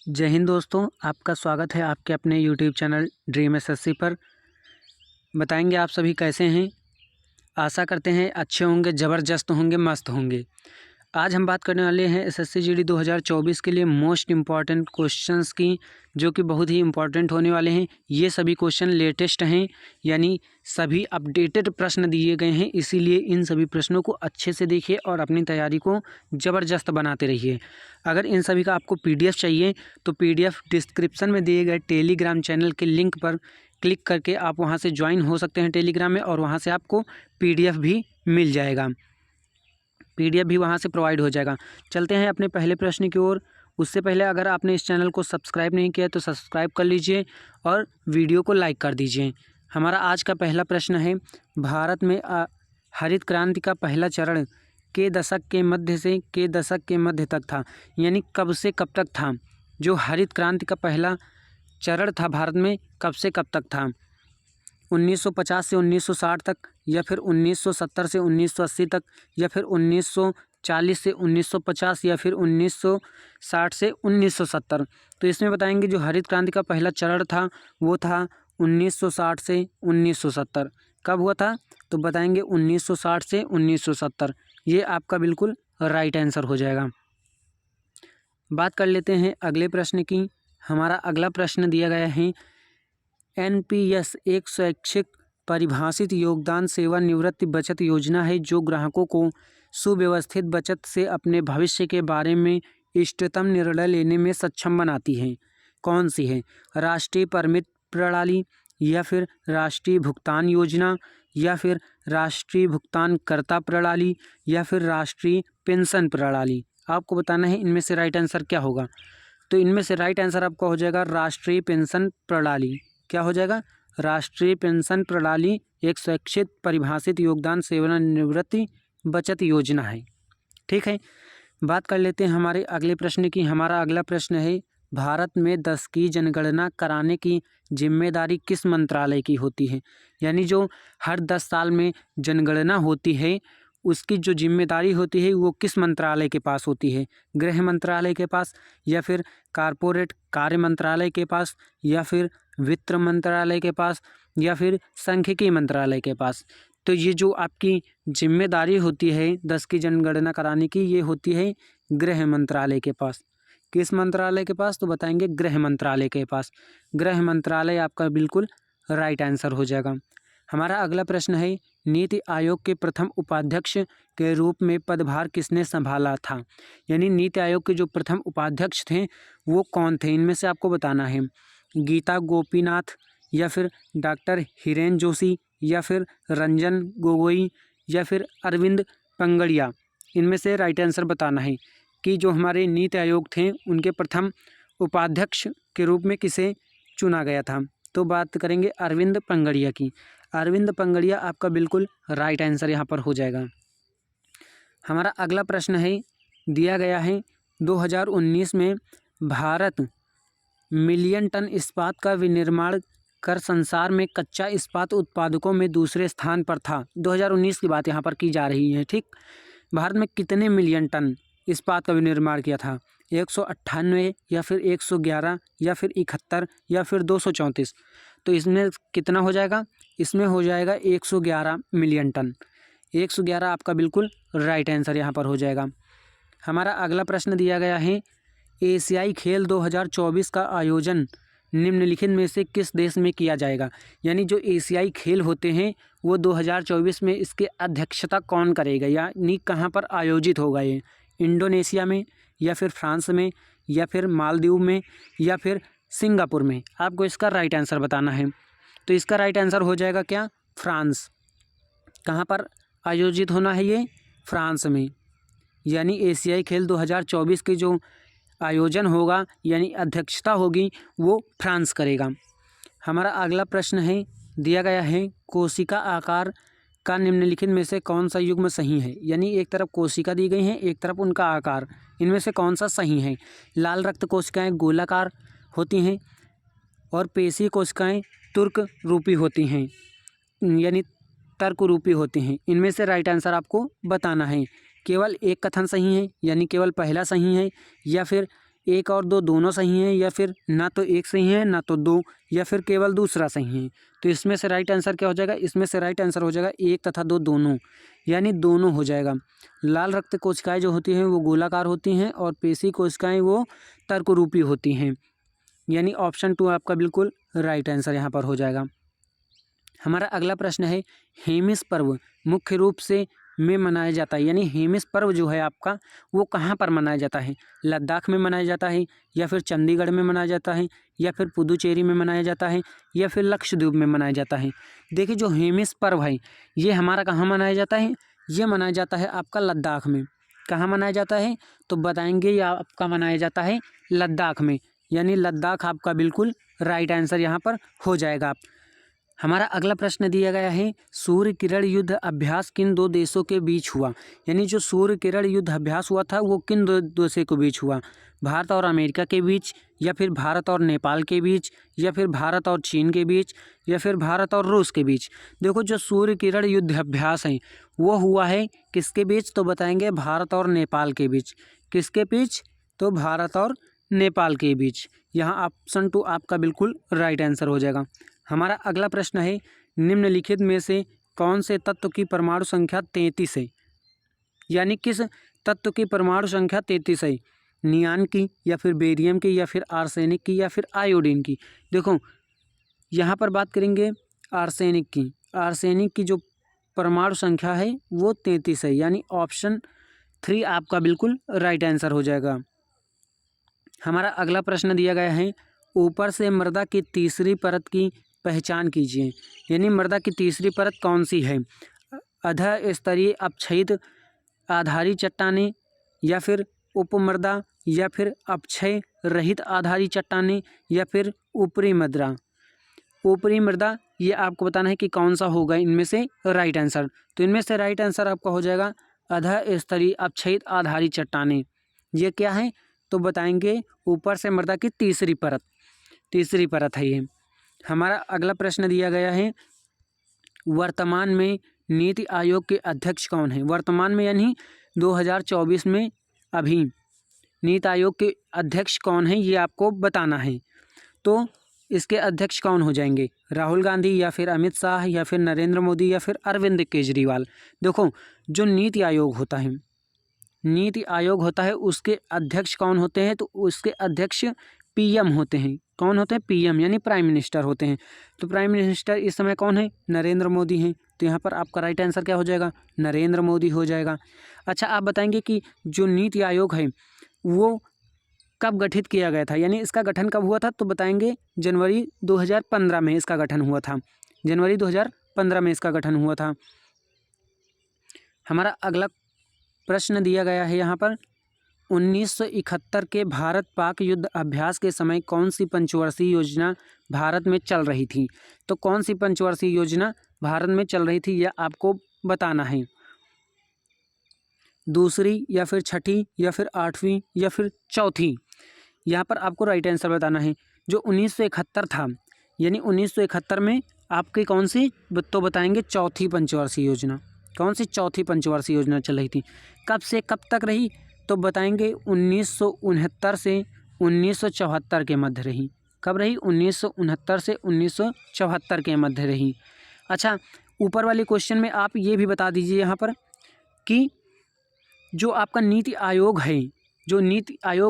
जय हिंद दोस्तों, आपका स्वागत है आपके अपने यूट्यूब चैनल ड्रीम एसएससी पर। बताएंगे आप सभी कैसे हैं। आशा करते हैं अच्छे होंगे, ज़बरदस्त होंगे, मस्त होंगे। आज हम बात करने वाले हैं एसएससी जीडी 2024 के लिए मोस्ट इम्पॉर्टेंट क्वेश्चंस की, जो कि बहुत ही इम्पॉर्टेंट होने वाले हैं। ये सभी क्वेश्चन लेटेस्ट हैं, यानी सभी अपडेटेड प्रश्न दिए गए हैं। इसीलिए इन सभी प्रश्नों को अच्छे से देखिए और अपनी तैयारी को ज़बरदस्त बनाते रहिए। अगर इन सभी का आपको पीडीएफ चाहिए तो पीडीएफ डिस्क्रिप्शन में दिए गए टेलीग्राम चैनल के लिंक पर क्लिक करके आप वहां से ज्वाइन हो सकते हैं टेलीग्राम में, और वहां से आपको पीडीएफ भी मिल जाएगा। पीडीएफ भी वहां से प्रोवाइड हो जाएगा। चलते हैं अपने पहले प्रश्न की ओर। उससे पहले अगर आपने इस चैनल को सब्सक्राइब नहीं किया तो सब्सक्राइब कर लीजिए और वीडियो को लाइक कर दीजिए। हमारा आज का पहला प्रश्न है, भारत में हरित क्रांति का पहला चरण के दशक के मध्य से के दशक के मध्य तक था, यानी कब से कब तक था। जो हरित क्रांति का पहला चरण था भारत में, कब से कब तक था। 1950 से 1960 तक, या फिर 1970 से 1980 तक, या फिर 1940 से 1950, या फिर 1960 से 1970। तो इसमें बताएंगे जो हरित क्रांति का पहला चरण था वो था 1960 से 1970। कब हुआ था तो बताएंगे 1960 से 1970। ये आपका बिल्कुल राइट आंसर हो जाएगा। बात कर लेते हैं अगले प्रश्न की। हमारा अगला प्रश्न दिया गया है, एनपीएस एक स्वैच्छिक परिभाषित योगदान सेवानिवृत्ति बचत योजना है जो ग्राहकों को सुव्यवस्थित बचत से अपने भविष्य के बारे में इष्टतम निर्णय लेने में सक्षम बनाती है। कौन सी है? राष्ट्रीय परमिट प्रणाली, या फिर राष्ट्रीय भुगतान योजना, या फिर राष्ट्रीय भुगतानकर्ता प्रणाली, या फिर राष्ट्रीय पेंशन प्रणाली। आपको बताना है इनमें से राइट आंसर क्या होगा। तो इनमें से राइट आंसर आपका हो जाएगा राष्ट्रीय पेंशन प्रणाली। क्या हो जाएगा? राष्ट्रीय पेंशन प्रणाली एक स्वैच्छिक परिभाषित योगदान सेवानिवृत्ति बचत योजना है। ठीक है, बात कर लेते हैं हमारे अगले प्रश्न की। हमारा अगला प्रश्न है, भारत में 10 की जनगणना कराने की जिम्मेदारी किस मंत्रालय की होती है। यानी जो हर 10 साल में जनगणना होती है उसकी जो जिम्मेदारी होती है वो किस मंत्रालय के पास होती है। गृह मंत्रालय के पास, या फिर कारपोरेट कार्य मंत्रालय के पास, या फिर वित्त मंत्रालय के पास, या फिर सांख्यिकी मंत्रालय के पास। तो ये जो आपकी जिम्मेदारी होती है 10 की जनगणना कराने की, ये होती है गृह मंत्रालय के पास। किस मंत्रालय के पास? तो बताएंगे गृह मंत्रालय के पास। गृह मंत्रालय आपका बिल्कुल राइट आंसर हो जाएगा। हमारा अगला प्रश्न है, नीति आयोग के प्रथम उपाध्यक्ष के रूप में पदभार किसने संभाला था। यानी नीति आयोग के जो प्रथम उपाध्यक्ष थे वो कौन थे, इनमें से आपको बताना है। गीता गोपीनाथ, या फिर डॉक्टर हिरेन जोशी, या फिर रंजन गोगोई, या फिर अरविंद पंगड़िया। इनमें से राइट आंसर बताना है कि जो हमारे नीति आयोग थे उनके प्रथम उपाध्यक्ष के रूप में किसे चुना गया था। तो बात करेंगे अरविंद पंगड़िया की। अरविंद पंगड़िया आपका बिल्कुल राइट आंसर यहाँ पर हो जाएगा। हमारा अगला प्रश्न है, दिया गया है 2019 में भारत मिलियन टन इस्पात का विनिर्माण कर संसार में कच्चा इस्पात उत्पादकों में दूसरे स्थान पर था। 2019 की बात यहाँ पर की जा रही है। ठीक, भारत में कितने मिलियन टन इस्पात का विनिर्माण किया था? 198, या फिर 111, या फिर 71, या फिर 234। तो इसमें कितना हो जाएगा? इसमें हो जाएगा 111 मिलियन टन। 111 आपका बिल्कुल राइट आंसर यहाँ पर हो जाएगा। हमारा अगला प्रश्न दिया गया है, एशियाई खेल 2024 का आयोजन निम्नलिखित में से किस देश में किया जाएगा। यानी जो एशियाई खेल होते हैं वो 2024 में इसके अध्यक्षता कौन करेगा, यानी कहाँ पर आयोजित होगा ये। इंडोनेशिया में, या फिर फ्रांस में, या फिर मालदीव में, या फिर सिंगापुर में। आपको इसका राइट आंसर बताना है। तो इसका राइट आंसर हो जाएगा क्या? फ्रांस। कहाँ पर आयोजित होना है ये? फ्रांस में। यानी एशियाई खेल 2024 के जो आयोजन होगा यानी अध्यक्षता होगी वो फ्रांस करेगा। हमारा अगला प्रश्न है, दिया गया है, कोशिका आकार का निम्नलिखित में से कौन सा युग्म सही है। यानी एक तरफ कोशिका दी गई है, एक तरफ उनका आकार, इनमें से कौन सा सही है। लाल रक्त कोशिकाएं गोलाकार होती हैं और पेशी कोशिकाएं तुर्क रूपी होती हैं, यानी तर्क रूपी होती हैं। इनमें से राइट आंसर आपको बताना है। केवल एक कथन सही है, यानी केवल पहला सही है, या फिर एक और दो दोनों सही हैं, या फिर ना तो एक सही है ना तो दो, या फिर केवल दूसरा सही है। तो इसमें से राइट आंसर क्या हो जाएगा? इसमें से राइट आंसर हो जाएगा एक तथा दो दोनों, यानी दोनों हो जाएगा। लाल रक्त कोशिकाएं जो होती हैं वो गोलाकार होती हैं और पेशी कोशिकाएं वो तर्करूपी होती हैं, यानी ऑप्शन 2 आपका बिल्कुल राइट आंसर यहाँ पर हो जाएगा। हमारा अगला प्रश्न है, हेमिस पर्व मुख्य रूप से में मनाया जाता है, यानी हेमिस पर्व जो है आपका वो कहाँ पर मनाया जाता है? लद्दाख में मनाया जाता है, या फिर चंडीगढ़ में मनाया जाता है, या फिर पुदुचेरी में मनाया जाता है, या फिर लक्षद्वीप में मनाया जाता है? देखिए, जो हेमिस पर्व है ये हमारा कहाँ मनाया जाता है? ये मनाया जाता है आपका लद्दाख में। कहाँ मनाया जाता है? तो बताएंगे, ये आपका मनाया जाता है लद्दाख में, यानी लद्दाख आपका बिल्कुल राइट आंसर यहाँ पर हो जाएगा। हमारा अगला प्रश्न दिया गया है, सूर्य किरण युद्ध अभ्यास किन दो देशों के बीच हुआ? यानी जो सूर्य किरण युद्ध अभ्यास हुआ था वो किन दो देशों के बीच हुआ? भारत और अमेरिका के बीच, या फिर भारत और नेपाल के बीच, या फिर भारत और चीन के बीच, या फिर भारत और रूस के बीच? देखो, जो सूर्य किरण युद्ध अभ्यास है वो हुआ है किसके बीच? तो बताएंगे भारत और नेपाल के बीच। किसके बीच? तो भारत और नेपाल के बीच। यहाँ ऑप्शन 2 आपका बिल्कुल राइट आंसर हो जाएगा। हमारा अगला प्रश्न है, निम्नलिखित में से कौन से तत्व की परमाणु संख्या 33 है? यानी किस तत्व की परमाणु संख्या 33 है? नियान की, या फिर बेरियम की, या फिर आर्सेनिक की, या फिर आयोडीन की? देखो, यहाँ पर बात करेंगे आर्सेनिक की। आर्सेनिक की जो परमाणु संख्या है वो 33 है, यानी ऑप्शन 3 आपका बिल्कुल राइट आंसर हो जाएगा। हमारा अगला प्रश्न दिया गया है, ऊपर से मृदा की तीसरी परत की पहचान कीजिए। यानी मृदा की तीसरी परत कौन सी है? अध स्तरीय अपक्षयित आधारी चट्टानें, या फिर उपमृदा, या फिर अपक्षय रहित आधारी चट्टानें, या फिर ऊपरी मृदा? ऊपरी मृदा, ये आपको बताना है कि कौन सा होगा इनमें से राइट आंसर। तो इनमें से राइट आंसर आपका हो जाएगा अध स्तरीय अपक्षयित आधारी चट्टानें। ये क्या है? तो बताएंगे ऊपर से मृदा की तीसरी परत है ये। हमारा अगला प्रश्न दिया गया है, वर्तमान में नीति आयोग के अध्यक्ष कौन है? वर्तमान में यानी 2024 में अभी नीति आयोग के अध्यक्ष कौन है ये आपको बताना है। तो इसके अध्यक्ष कौन हो जाएंगे? राहुल गांधी, या फिर अमित शाह, या फिर नरेंद्र मोदी, या फिर अरविंद केजरीवाल? देखो, जो नीति आयोग होता है उसके अध्यक्ष कौन होते हैं? तो उसके अध्यक्ष पीएम होते हैं। कौन होते हैं? पीएम, यानी प्राइम मिनिस्टर होते हैं। तो प्राइम मिनिस्टर इस समय कौन है? नरेंद्र मोदी हैं। तो यहाँ पर आपका राइट आंसर क्या हो जाएगा? नरेंद्र मोदी हो जाएगा। अच्छा, आप बताएंगे कि जो नीति आयोग है वो कब गठित किया गया था, यानी इसका गठन कब हुआ था? तो बताएंगे जनवरी 2015 में इसका गठन हुआ था। जनवरी 2015 में इसका गठन हुआ था। हमारा अगला प्रश्न दिया गया है यहाँ पर, 1971 के भारत पाक युद्ध अभ्यास के समय कौन सी पंचवर्षीय योजना भारत में चल रही थी? तो कौन सी पंचवर्षीय योजना भारत में चल रही थी यह आपको बताना है। दूसरी, या फिर छठी, या फिर आठवीं, या फिर चौथी? यहाँ पर आपको राइट आंसर बताना है। जो 1971 था, यानी 1971 में आपकी कौन सी? तो बताएंगे चौथी पंचवर्षीय योजना। कौन सी चौथी पंचवर्षीय योजना चल रही थी? कब से कब तक रही? तो बताएंगे 1969 से 1974 के मध्य रही। कब रही? 1969 से 1974 के मध्य रही। अच्छा, ऊपर वाले क्वेश्चन में आप ये भी बता दीजिए यहाँ पर कि जो आपका नीति आयोग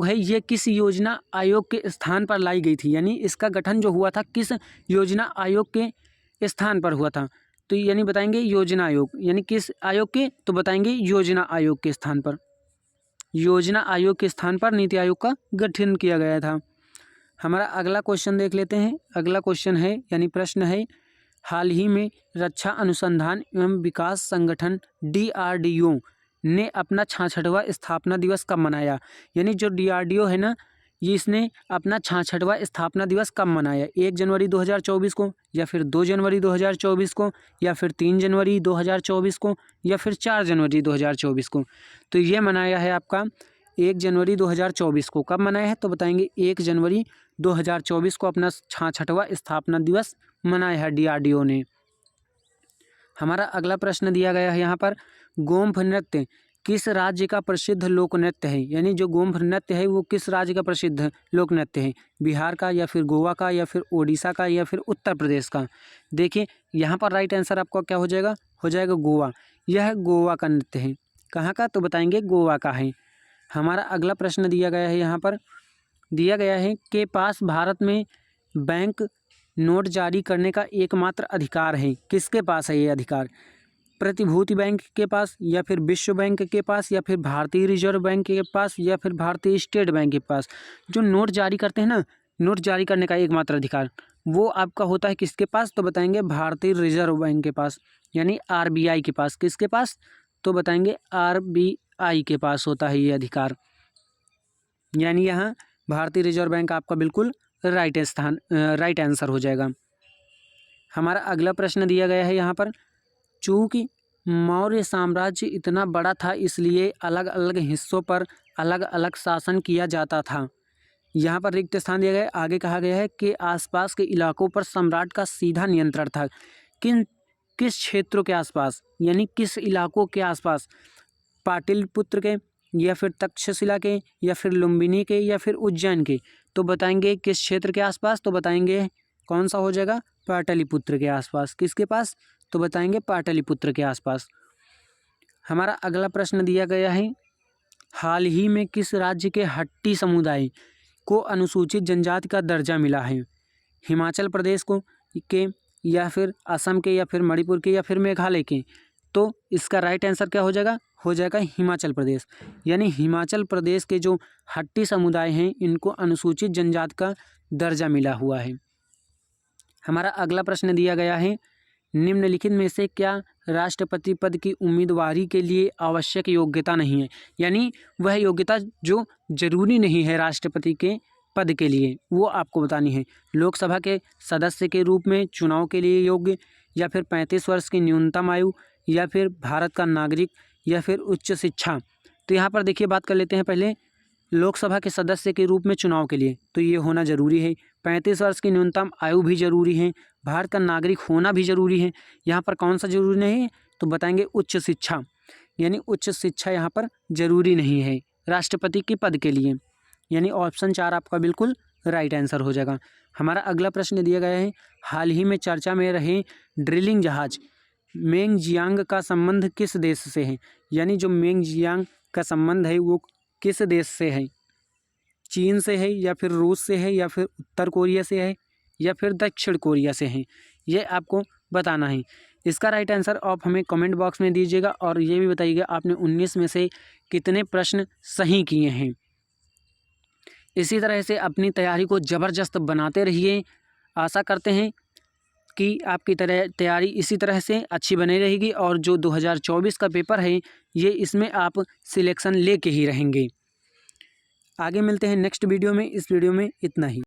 है ये किस योजना आयोग के स्थान पर लाई गई थी? यानी इसका गठन जो हुआ था किस योजना आयोग के स्थान पर हुआ था? तो यानी बताएंगे योजना आयोग, यानी किस आयोग के? तो बताएंगे योजना आयोग के स्थान पर। योजना आयोग के स्थान पर नीति आयोग का गठन किया गया था। हमारा अगला क्वेश्चन देख लेते हैं। अगला क्वेश्चन है, यानी प्रश्न है, हाल ही में रक्षा अनुसंधान एवं विकास संगठन DRDO ने अपना 66वां स्थापना दिवस कब मनाया? यानी जो DRDO है ना, ये इसने अपना 66वां स्थापना दिवस कब मनाया? 1 जनवरी 2024 को, या फिर 2 जनवरी 2024 को, या फिर 3 जनवरी 2024 को, या फिर 4 जनवरी 2024 को? तो ये मनाया है आपका 1 जनवरी 2024 को। कब मनाया है? तो बताएंगे 1 जनवरी 2024 को अपना 66वां स्थापना दिवस मनाया है DRDO ने। हमारा अगला प्रश्न दिया गया है यहाँ पर, गोम्फ नृत्य किस राज्य का प्रसिद्ध लोक नृत्य है, यानी जो गोम्भ नृत्य है वो किस राज्य का प्रसिद्ध लोक नृत्य है, बिहार का या फिर गोवा का या फिर उड़ीसा का या फिर उत्तर प्रदेश का। देखिए यहाँ पर राइट आंसर आपका क्या हो जाएगा गोवा। यह गोवा का नृत्य है। कहाँ का, तो बताएंगे गोवा का है। हमारा अगला प्रश्न दिया गया है, यहाँ पर दिया गया है कि पास भारत में बैंक नोट जारी करने का एकमात्र अधिकार है। किसके पास है ये अधिकार, प्रतिभूति बैंक के पास या फिर विश्व बैंक के पास या फिर भारतीय रिजर्व बैंक के पास या फिर भारतीय स्टेट बैंक के पास। जो नोट जारी करते हैं ना, नोट जारी करने का एकमात्र अधिकार वो आपका होता है किसके पास, तो बताएंगे भारतीय रिजर्व बैंक के पास, यानी आरबीआई के पास। किसके पास, तो बताएंगे आरबीआई के पास होता है ये अधिकार, यानी यहाँ भारतीय रिजर्व बैंक आपका बिल्कुल राइट आंसर हो जाएगा। हमारा अगला प्रश्न दिया गया है यहाँ पर, चूँकि मौर्य साम्राज्य इतना बड़ा था इसलिए अलग अलग हिस्सों पर अलग अलग शासन किया जाता था। यहाँ पर रिक्त स्थान दिया गया है। आगे कहा गया है कि आसपास के इलाकों पर सम्राट का सीधा नियंत्रण था। किस क्षेत्रों के आसपास, यानी किस इलाकों के आसपास, पाटलिपुत्र के या फिर तक्षशिला के या फिर लुम्बिनी के या फिर उज्जैन के। तो बताएंगे किस क्षेत्र के आसपास, तो बताएंगे कौन सा हो जाएगा, पाटलिपुत्र के आसपास। किसके पास, तो बताएंगे पाटलिपुत्र के आसपास। हमारा अगला प्रश्न दिया गया है, हाल ही में किस राज्य के हट्टी समुदाय को अनुसूचित जनजाति का दर्जा मिला है, हिमाचल प्रदेश को के या फिर असम के या फिर मणिपुर के या फिर मेघालय के। तो इसका राइट आंसर क्या हो जाएगा हिमाचल प्रदेश, यानी हिमाचल प्रदेश के जो हट्टी समुदाय हैं इनको अनुसूचित जनजाति का दर्जा मिला हुआ है। हमारा अगला प्रश्न दिया गया है, निम्नलिखित में से क्या राष्ट्रपति पद की उम्मीदवारी के लिए आवश्यक योग्यता नहीं है, यानी वह योग्यता जो जरूरी नहीं है राष्ट्रपति के पद के लिए वो आपको बतानी है। लोकसभा के सदस्य के रूप में चुनाव के लिए योग्य, या फिर 35 वर्ष की न्यूनतम आयु, या फिर भारत का नागरिक, या फिर उच्च शिक्षा। तो यहाँ पर देखिए बात कर लेते हैं पहले लोकसभा के सदस्य के रूप में चुनाव के लिए, तो ये होना ज़रूरी है। 35 वर्ष की न्यूनतम आयु भी ज़रूरी है, भारत का नागरिक होना भी ज़रूरी है। यहाँ पर कौन सा ज़रूरी नहीं है, तो बताएंगे उच्च शिक्षा, यानी उच्च शिक्षा यहाँ पर ज़रूरी नहीं है राष्ट्रपति के पद के लिए, यानी ऑप्शन 4 आपका बिल्कुल राइट आंसर हो जाएगा। हमारा अगला प्रश्न दिया गया है, हाल ही में चर्चा में रहे ड्रिलिंग जहाज मेंगजियांग का संबंध किस देश से है, यानी जो मेंगजियांग का संबंध है वो किस देश से है, चीन से है या फिर रूस से है या फिर उत्तर कोरिया से है या फिर दक्षिण कोरिया से है, ये आपको बताना है। इसका राइट आंसर आप हमें कमेंट बॉक्स में दीजिएगा और ये भी बताइएगा आपने 19 में से कितने प्रश्न सही किए हैं। इसी तरह से अपनी तैयारी को ज़बरदस्त बनाते रहिए। आशा करते हैं कि आपकी तैयारी इसी तरह से अच्छी बनी रहेगी और जो 2024 का पेपर है ये इसमें आप सिलेक्शन लेके ही रहेंगे। आगे मिलते हैं नेक्स्ट वीडियो में। इस वीडियो में इतना ही।